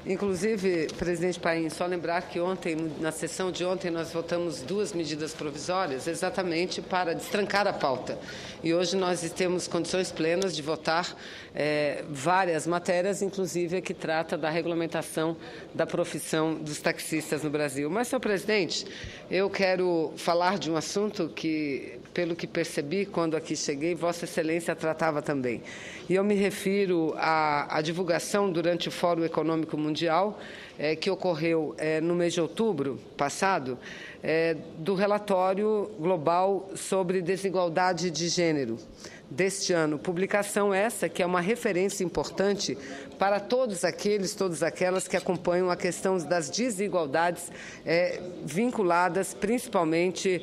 Inclusive, presidente Paim, só lembrar que ontem, na sessão de ontem, nós votamos 2 medidas provisórias exatamente para destrancar a pauta. E hoje nós temos condições plenas de votar várias matérias, inclusive a que trata da regulamentação da profissão dos taxistas no Brasil. Mas, senhor presidente, eu quero falar de um assunto que, pelo que percebi quando aqui cheguei, Vossa Excelência tratava também. E eu me refiro à divulgação durante o Fórum Econômico Mundial, que ocorreu no mês de outubro passado, do relatório global sobre desigualdade de gênero deste ano. Publicação essa que é uma referência importante para todos aqueles, todas aquelas que acompanham a questão das desigualdades vinculadas principalmente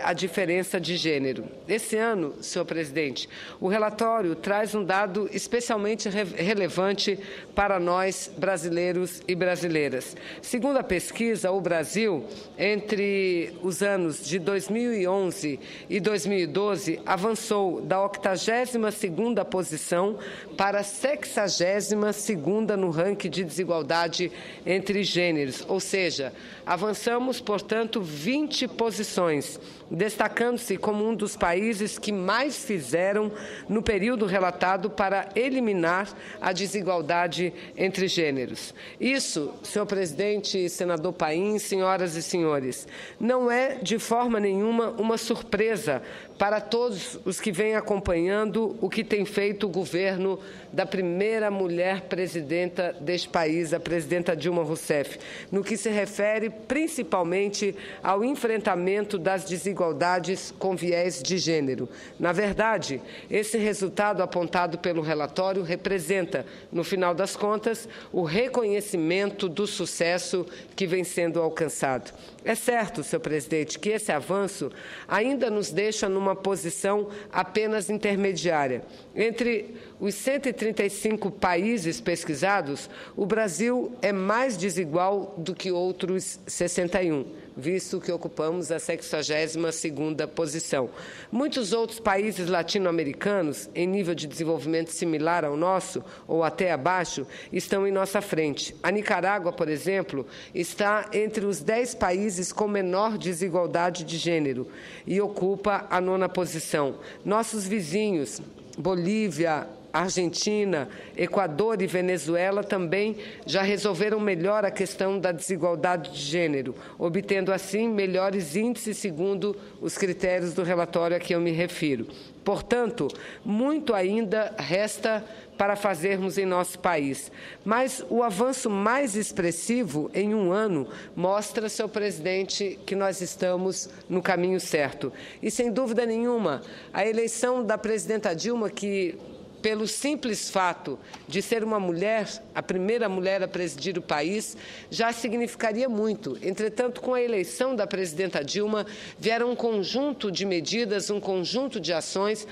à diferença de gênero. Esse ano, senhor presidente, o relatório traz um dado especialmente relevante para nós, brasileiros e brasileiras. Segundo a pesquisa, o Brasil, entre os anos de 2011 e 2012, avançou da 82ª posição para a 62ª no ranking de desigualdade entre gêneros, ou seja, avançamos, portanto, 20 posições, destacando-se como um dos países que mais fizeram no período relatado para eliminar a desigualdade entre gêneros. Isso, senhor presidente e senador Paim, senhoras e senhores, não é de forma nenhuma uma surpresa para todos os que vêm acompanhando o que tem feito o governo da primeira mulher presidenta deste país, a presidenta Dilma Rousseff, no que se refere principalmente ao enfrentamento das desigualdades com viés de gênero. Na verdade, esse resultado apontado pelo relatório representa, no final das contas, o reconhecimento do sucesso que vem sendo alcançado. É certo, senhor presidente, que esse avanço ainda nos deixa numa posição apenas intermediária. Entre os 135 países pesquisados, o Brasil é mais desigual do que outros 61, visto que ocupamos a 62ª posição. Muitos outros países latino-americanos, em nível de desenvolvimento similar ao nosso, ou até abaixo, estão em nossa frente. A Nicarágua, por exemplo, está entre os 10 países com menor desigualdade de gênero e ocupa a 9ª posição. Nossos vizinhos, Bolívia, Argentina, Equador e Venezuela também já resolveram melhor a questão da desigualdade de gênero, obtendo assim melhores índices segundo os critérios do relatório a que eu me refiro. Portanto, muito ainda resta para fazermos em nosso país. Mas o avanço mais expressivo em um ano mostra, senhor presidente, que nós estamos no caminho certo. E, sem dúvida nenhuma, a eleição da presidenta Dilma, que pelo simples fato de ser uma mulher, a primeira mulher a presidir o país, já significaria muito. Entretanto, com a eleição da presidenta Dilma, vieram um conjunto de medidas, um conjunto de ações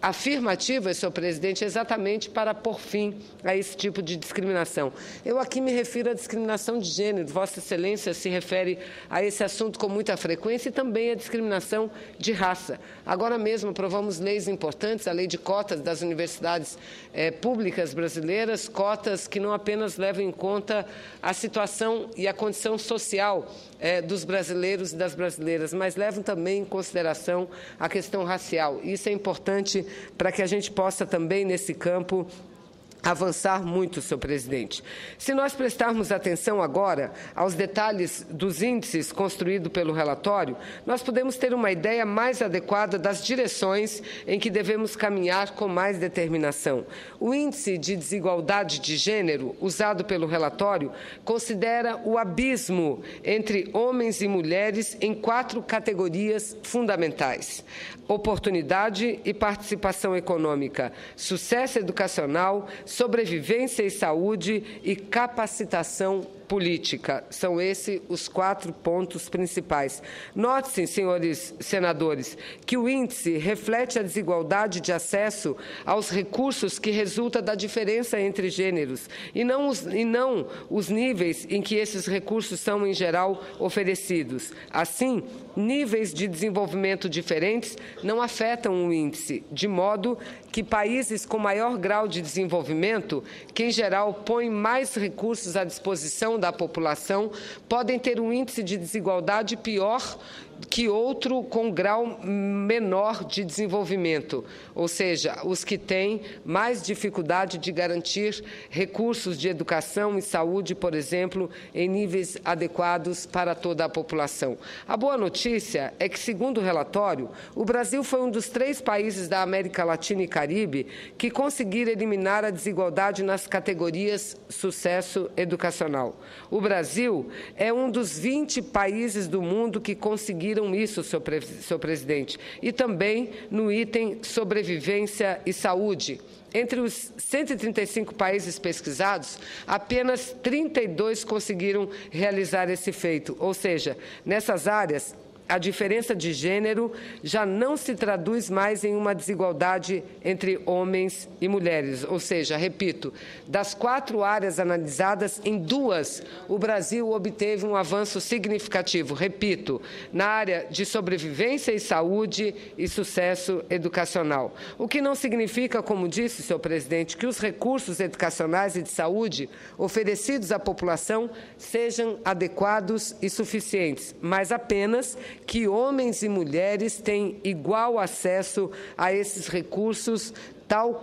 afirmativas, senhor presidente, exatamente para pôr fim a esse tipo de discriminação. Eu aqui me refiro à discriminação de gênero. Vossa Excelência se refere a esse assunto com muita frequência e também à discriminação de raça. Agora mesmo aprovamos leis importantes, a lei de cotas das universidades públicas brasileiras, cotas que não apenas levam em conta a situação e a condição social dos brasileiros e das brasileiras, mas levam também em consideração a questão racial. Isso é importante para que a gente possa também, nesse campo, avançar muito, senhor presidente. Se nós prestarmos atenção agora aos detalhes dos índices construídos pelo relatório, nós podemos ter uma ideia mais adequada das direções em que devemos caminhar com mais determinação. O índice de desigualdade de gênero usado pelo relatório considera o abismo entre homens e mulheres em 4 categorias fundamentais: oportunidade e participação econômica, sucesso educacional, sobrevivência e saúde e capacitação política. São esses os 4 pontos principais. Notem, senhores senadores, que o índice reflete a desigualdade de acesso aos recursos que resulta da diferença entre gêneros e não os níveis em que esses recursos são, em geral, oferecidos. Assim, níveis de desenvolvimento diferentes não afetam o índice, de modo que países com maior grau de desenvolvimento, que em geral põem mais recursos à disposição da população, podem ter um índice de desigualdade pior que outro com grau menor de desenvolvimento, ou seja, os que têm mais dificuldade de garantir recursos de educação e saúde, por exemplo, em níveis adequados para toda a população. A boa notícia é que, segundo o relatório, o Brasil foi um dos 3 países da América Latina e Caribe que conseguiram eliminar a desigualdade nas categorias sucesso educacional. O Brasil é um dos 20 países do mundo que conseguiram isso, senhor presidente, e também no item sobrevivência e saúde. Entre os 135 países pesquisados, apenas 32 conseguiram realizar esse feito, ou seja, nessas áreas, a diferença de gênero já não se traduz mais em uma desigualdade entre homens e mulheres. Ou seja, repito, das 4 áreas analisadas, em 2, o Brasil obteve um avanço significativo. Repito, na área de sobrevivência e saúde e sucesso educacional. O que não significa, como disse, senhor presidente, que os recursos educacionais e de saúde oferecidos à população sejam adequados e suficientes, mas apenas que homens e mulheres têm igual acesso a esses recursos, tal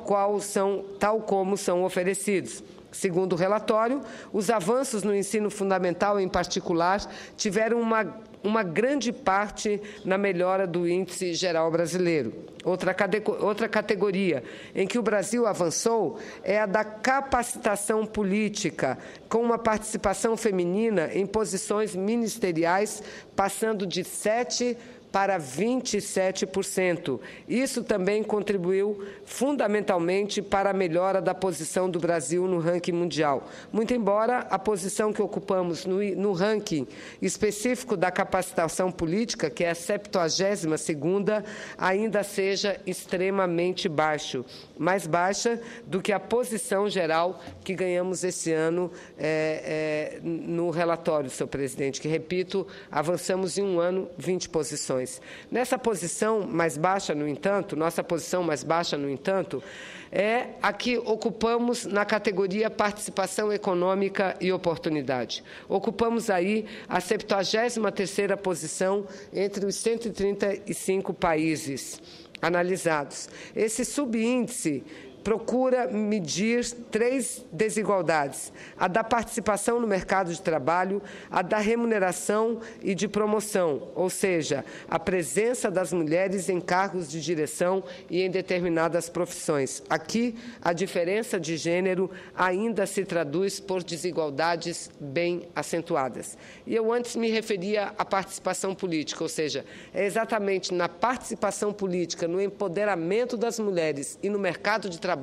como são oferecidos. Segundo o relatório, os avanços no ensino fundamental, em particular, tiveram uma grande parte na melhora do índice geral brasileiro. Outra categoria em que o Brasil avançou é a da capacitação política, com uma participação feminina em posições ministeriais, passando de 7% para 27%. Isso também contribuiu fundamentalmente para a melhora da posição do Brasil no ranking mundial. Muito embora a posição que ocupamos no ranking específico da capacitação política, que é a 72ª, ainda seja extremamente baixo, mais baixa do que a posição geral que ganhamos esse ano no relatório, senhor presidente, que, repito, avançamos em um ano 20 posições. Nessa posição mais baixa, no entanto, nossa posição mais baixa, no entanto, é a que ocupamos na categoria participação econômica e oportunidade. Ocupamos aí a 73ª posição entre os 135 países analisados. Esse subíndice procura medir 3 desigualdades: a da participação no mercado de trabalho, a da remuneração e de promoção, ou seja, a presença das mulheres em cargos de direção e em determinadas profissões. Aqui, a diferença de gênero ainda se traduz por desigualdades bem acentuadas. E eu antes me referia à participação política, ou seja, é exatamente na participação política, no empoderamento das mulheres e no mercado de trabalho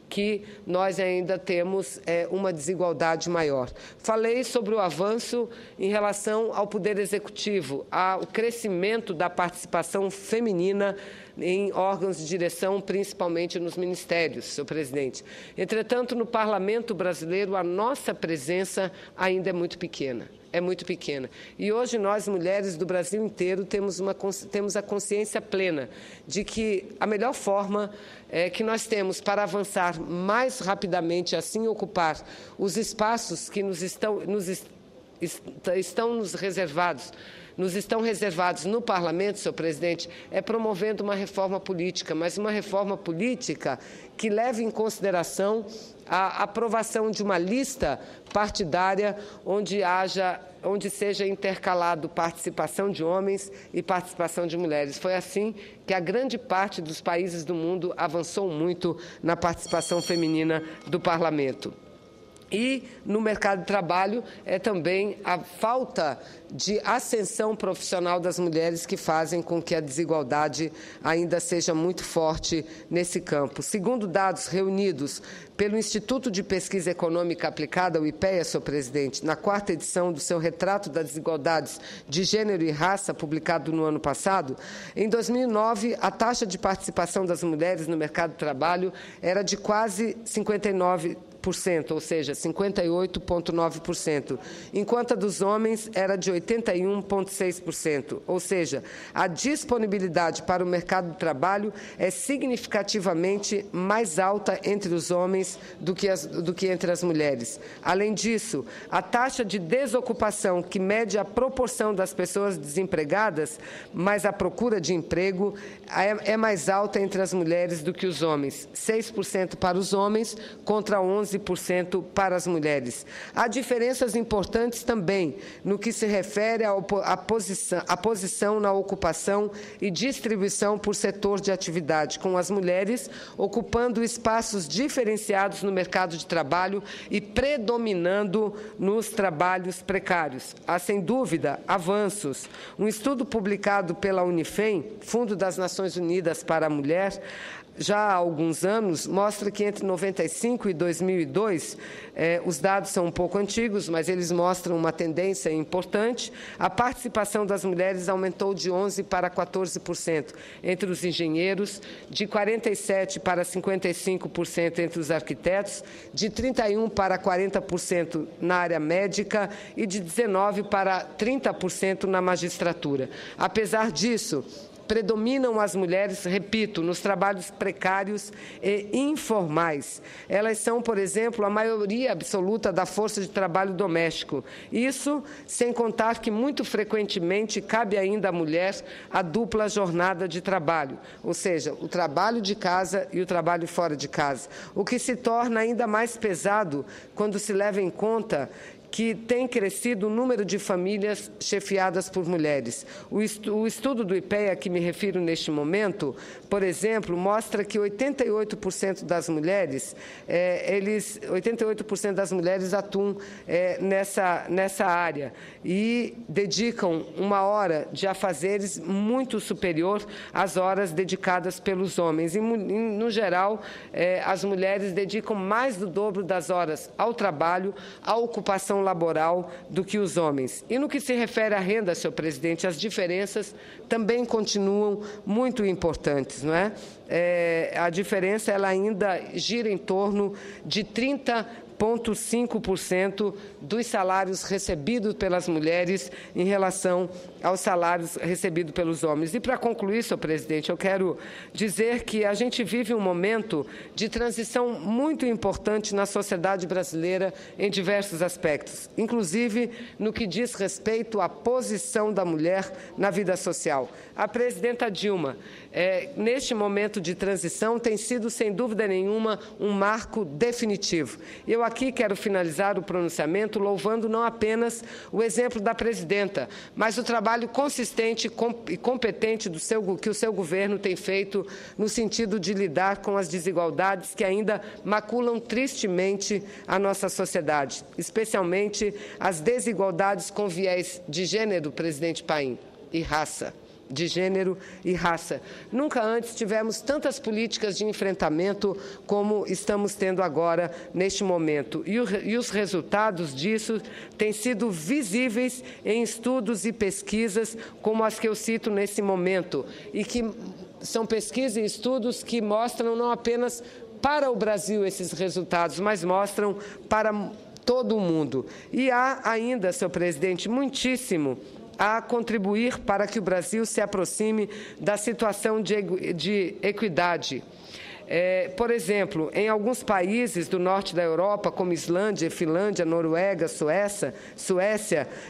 que nós ainda temos uma desigualdade maior. Falei sobre o avanço em relação ao Poder Executivo, ao crescimento da participação feminina em órgãos de direção, principalmente nos ministérios, senhor presidente. Entretanto, no Parlamento brasileiro, a nossa presença ainda é muito pequena. É muito pequena. E hoje nós, mulheres do Brasil inteiro, temos a consciência plena de que a melhor forma que nós temos para avançar mais rapidamente, assim ocupar os espaços que nos estão reservados no Parlamento, senhor presidente, é promovendo uma reforma política, mas uma reforma política que leve em consideração a aprovação de uma lista partidária onde seja intercalado participação de homens e participação de mulheres. Foi assim que a grande parte dos países do mundo avançou muito na participação feminina do Parlamento. E no mercado de trabalho é também a falta de ascensão profissional das mulheres que fazem com que a desigualdade ainda seja muito forte nesse campo. Segundo dados reunidos pelo Instituto de Pesquisa Econômica Aplicada, o IPEA, senhor presidente, na 4ª edição do seu Retrato das Desigualdades de Gênero e Raça, publicado no ano passado, em 2009, a taxa de participação das mulheres no mercado de trabalho era de quase 59%, ou seja, 58,9%, enquanto a dos homens era de 81,6%, ou seja, a disponibilidade para o mercado de trabalho é significativamente mais alta entre os homens do que entre as mulheres. Além disso, a taxa de desocupação, que mede a proporção das pessoas desempregadas, mais a procura de emprego, é mais alta entre as mulheres do que os homens, 6% para os homens contra 11% para as mulheres. Há diferenças importantes também no que se refere à posição na ocupação e distribuição por setor de atividade, com as mulheres ocupando espaços diferenciados no mercado de trabalho e predominando nos trabalhos precários. Há, sem dúvida, avanços. Um estudo publicado pela Unifem, Fundo das Nações Unidas para a Mulher, já há alguns anos, mostra que entre 95 e 2002, os dados são um pouco antigos, mas eles mostram uma tendência importante, a participação das mulheres aumentou de 11% para 14% entre os engenheiros, de 47% para 55% entre os arquitetos, de 31% para 40% na área médica e de 19% para 30% na magistratura. Apesar disso, predominam as mulheres, repito, nos trabalhos precários e informais. Elas são, por exemplo, a maioria absoluta da força de trabalho doméstico. Isso sem contar que, muito frequentemente, cabe ainda à mulher a dupla jornada de trabalho, ou seja, o trabalho de casa e o trabalho fora de casa, o que se torna ainda mais pesado quando se leva em conta que tem crescido o número de famílias chefiadas por mulheres. O estudo do IPEA, a que me refiro neste momento, por exemplo, mostra que 88% das mulheres, 88% das mulheres atuam nessa área e dedicam uma hora de afazeres muito superior às horas dedicadas pelos homens. E, no geral, as mulheres dedicam mais do dobro das horas ao trabalho, à ocupação laboral do que os homens. E no que se refere à renda, senhor presidente, as diferenças também continuam muito importantes, não é? A diferença ela ainda gira em torno de 30,5% dos salários recebidos pelas mulheres em relação aos salários recebidos pelos homens. E, para concluir, senhor presidente, eu quero dizer que a gente vive um momento de transição muito importante na sociedade brasileira em diversos aspectos, inclusive no que diz respeito à posição da mulher na vida social. A presidenta Dilma, neste momento de transição, tem sido, sem dúvida nenhuma, um marco definitivo. Eu aqui quero finalizar o pronunciamento louvando não apenas o exemplo da presidenta, mas o trabalho consistente e competente que o seu governo tem feito no sentido de lidar com as desigualdades que ainda maculam tristemente a nossa sociedade, especialmente as desigualdades com viés de gênero, presidente Paim, e raça. De gênero e raça. Nunca antes tivemos tantas políticas de enfrentamento como estamos tendo agora, neste momento. E os resultados disso têm sido visíveis em estudos e pesquisas como as que eu cito nesse momento, e que são pesquisas e estudos que mostram não apenas para o Brasil esses resultados, mas mostram para todo o mundo. E há ainda, senhor presidente, muitíssimo a contribuir para que o Brasil se aproxime da situação de equidade. Por exemplo, em alguns países do norte da Europa, como Islândia, Finlândia, Noruega, Suécia,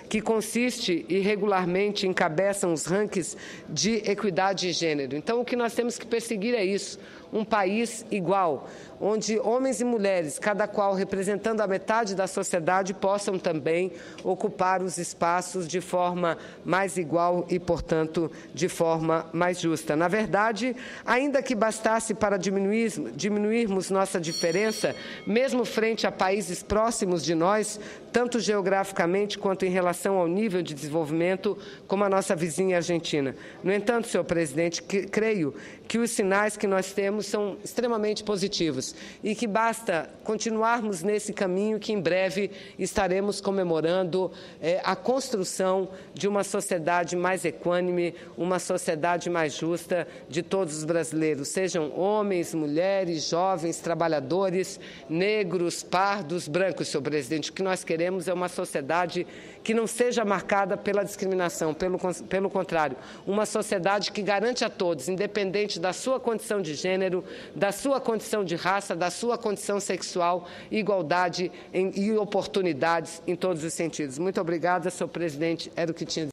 que consiste e regularmente encabeçam os rankings de equidade de gênero. Então, o que nós temos que perseguir é isso, um país igual, onde homens e mulheres, cada qual representando a metade da sociedade, possam também ocupar os espaços de forma mais igual e, portanto, de forma mais justa. Na verdade, ainda que bastasse para diminuirmos nossa diferença, mesmo frente a países próximos de nós, tanto geograficamente quanto em relação ao nível de desenvolvimento, como a nossa vizinha Argentina. No entanto, senhor presidente, creio que os sinais que nós temos são extremamente positivos e que basta continuarmos nesse caminho que em breve estaremos comemorando a construção de uma sociedade mais equânime, uma sociedade mais justa de todos os brasileiros, sejam homens, mulheres, jovens, trabalhadores, negros, pardos, brancos, senhor presidente. O que nós queremos é uma sociedade que não seja marcada pela discriminação, pelo contrário, uma sociedade que garante a todos, independente da sua condição de gênero, da sua condição de raça, da sua condição sexual, igualdade e oportunidades em todos os sentidos. Muito obrigada, senhor presidente. Era o que tinha.